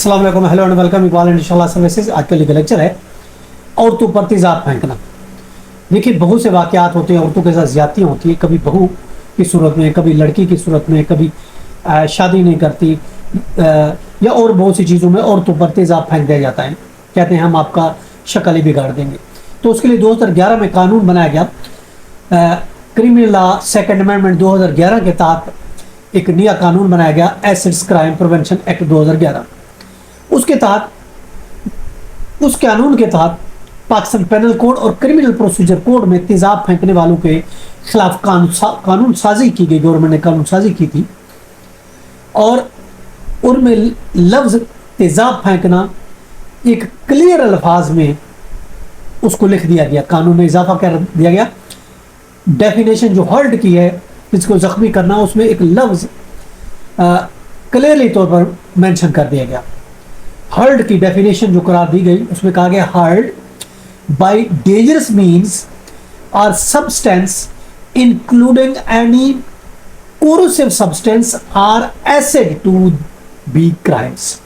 अस्सलाम वालेकुम, hello and welcome Iqbal इंशाल्लाह सर्विसेज। आज का लीगल लेक्चर है औरतों पर तेजाब फेंकना। देखिए, बहुत से वाकयात होते हैं, औरतों के साथ ज्यादतियाँ होती है, कभी बहू की सूरत में, कभी लड़की की सूरत में, कभी शादी नहीं करती या और बहुत सी चीज़ों में औरतों पर तेजाब फेंक दिया जाता है। कहते हैं हम आपका शक्ल ही बिगाड़ देंगे। तो उसके लिए 2011 में कानून बनाया गया, क्रिमिनल लॉ सेकेंड अमेंडमेंट 2011 के तहत एक नया कानून बनाया गया, एसिड्स क्राइम प्रिवेंशन एक्ट 2011। उसके तहत, उस कानून के तहत पाकिस्तान पेनल कोड और क्रिमिनल प्रोसीजर कोड में तेजाब फेंकने वालों के खिलाफ कानून साजी की गई। गवर्नमेंट ने कानून साजी की थी और उनमें लफ्ज तेजाब फेंकना एक क्लियर अल्फाज में उसको लिख दिया गया, कानून में इजाफा कर दिया गया। डेफिनेशन जो हर्ट की है, जिसको जख्मी करना, उसमें एक लफ्ज क्लियरली तौर पर मेंशन कर दिया गया। हर्ट की डेफिनेशन जो करार दी गई, उसमें कहा गया हर्ट बाय डेंजरस मीन्स और substance including any corrosive substance और एसिड टू बी क्राइम्स।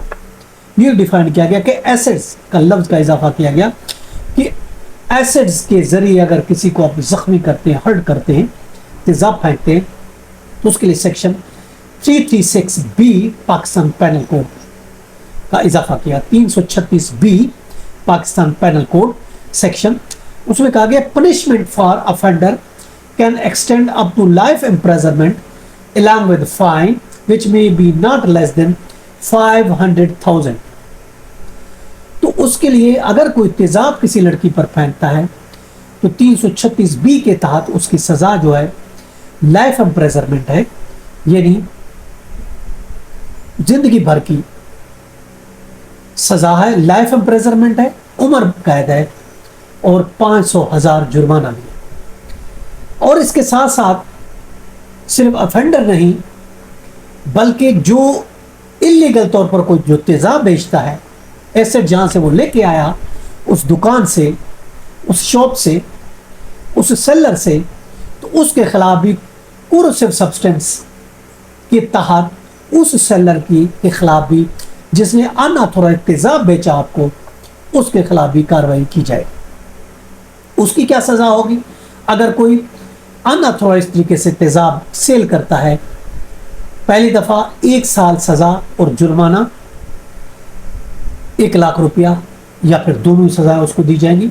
ये डिफाइन किया गया कि एसिड्स का लफ्ज का इजाफा किया गया कि एसिड्स के जरिए अगर किसी को आप जख्मी करते हैं, हर्ट करते हैं, तेजाब फेंकते हैं, तो उसके लिए section 336B Pakistan panel code का इजाफा किया। 336B Pakistan panel code section, उसमें कहा गया punishment for offender can extend up to life imprisonment along with fine which may be not less than 500,000। तो उसके लिए अगर कोई तेजाब किसी लड़की पर फेंकता है तो 336B के तहत उसकी सजा जो है लाइफ इम्प्रिजनमेंट है, यानी जिंदगी भर की सजा है, लाइफ इम्प्रिजनमेंट है, उम्र कैद है और 500,000 जुर्माना भी है। और इसके साथ साथ सिर्फ अफेंडर नहीं, बल्कि जो इलीगल तौर पर कोई जो तेजाब बेचता है, एसिड जहां से वो लेके आया, उस दुकान से, उस शॉप से, उस सेलर से, तो उसके खिलाफ भी कोरोसिव सब्सटेंस के तहत उस सेलर की के खिलाफ भी, जिसने अनऑथोराइज तेजाब बेचा आपको, उसके खिलाफ भी कार्रवाई की जाए। उसकी क्या सजा होगी? अगर कोई अनऑथोराइज तरीके से तेजाब सेल करता है, पहली दफा 1 साल सजा और जुर्माना 1 लाख रुपया या फिर दोनों सजाएं उसको दी जाएंगी।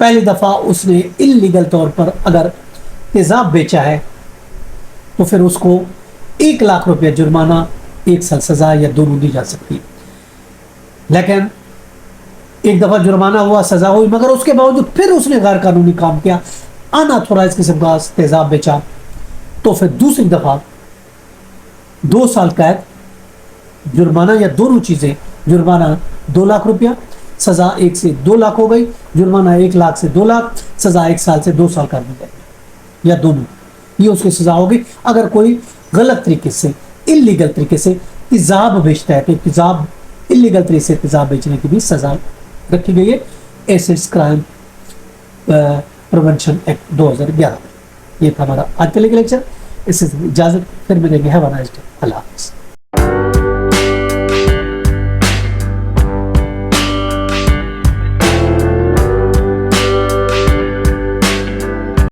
पहली दफा उसने इलीगल तौर पर अगर तेजाब बेचा है तो फिर उसको 1 लाख रुपया जुर्माना, 1 साल सजा या दोनों दी जा सकती है। लेकिन एक दफा जुर्माना हुआ, सजा हुई, मगर उसके बावजूद फिर उसने गैर कानूनी काम किया, अनऑथोराइज किस्म का तेजाब बेचा, तो फिर दूसरी दफा 2 साल कैद, जुर्माना या दोनों चीजें, जुर्माना 2 लाख रुपया, सजा 1 से 2 लाख हो गई, जुर्माना 1 लाख से 2 लाख, सजा 1 साल से 2 साल कर दी जाएगी या दोनों, ये उसकी सजा होगी। अगर कोई गलत तरीके से, इलीगल तरीके से तेजाब बेचता है तो तेजाब, इलीगल तरीके से तेजाब बेचने की भी सजा रखी गई है एसिड्स क्राइम प्रिवेंशन एक्ट 2011। ये था हमारा आज का लेक्चर। इससे इजाजत, फिर मिलेंगे। Have a nice day. अल्लाह हाफ़िज़।